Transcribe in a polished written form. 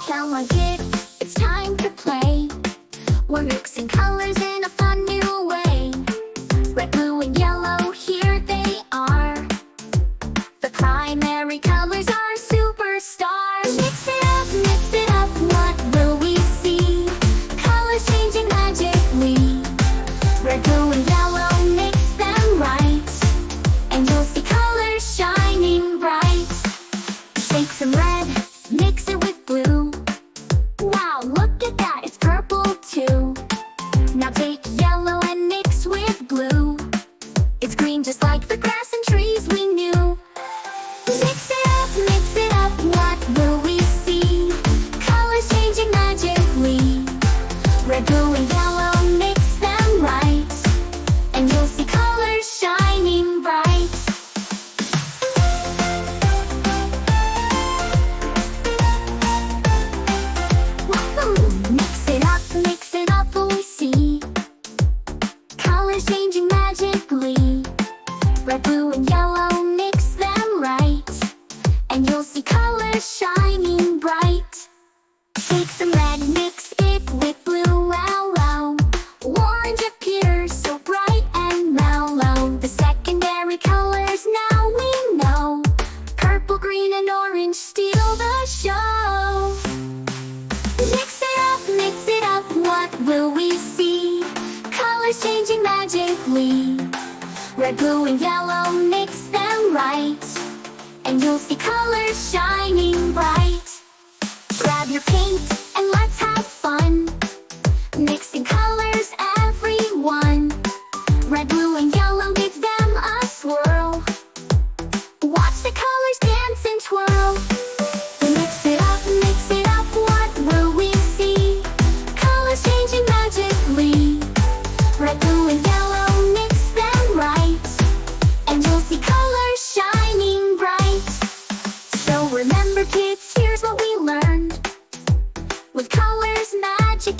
Come on kids, it's time to play. We're mixing colors in a fun new way. Red, blue, and yellow, here they are. The primary colors are superstars. Mix it up, what will we see? Colors changing magically. Red, blue, and yellow, mix them right, and you'll see colors shining bright. Take some red, mix it with blue. Wow, look at that, it's purple too. Now take yellow and mix with blue. It's green just like the grass and trees we knew. Mix it up, what will we see? Colors changing magically. Red, blue, and yellow, mix them right, and you'll see colors shining bright. Woohoo! Mix it up, we see colors changing magically. Red, blue, and yellow, mix them right, and you'll see colors shining bright. Take some red, mix it with blue, wow. Orange appears so bright and mellow. The secondary colors now we know. Purple, green, and orange steal the show. Mix it up, what will we see? Colors changing magically. Red, blue, and yellow, mix them right, and you'll see colors shining bright. Grab your paint and let's have fun, mixing colors, everyone. Red, blue, and yellow, give them a swirl. Watch the colors dance and twirl. Mix it up, what will we see? Colors changing magically. Red, blue, and yellow, mix them right, and you'll see colors shining bright. So remember kids, here's what we learned. With colors, magic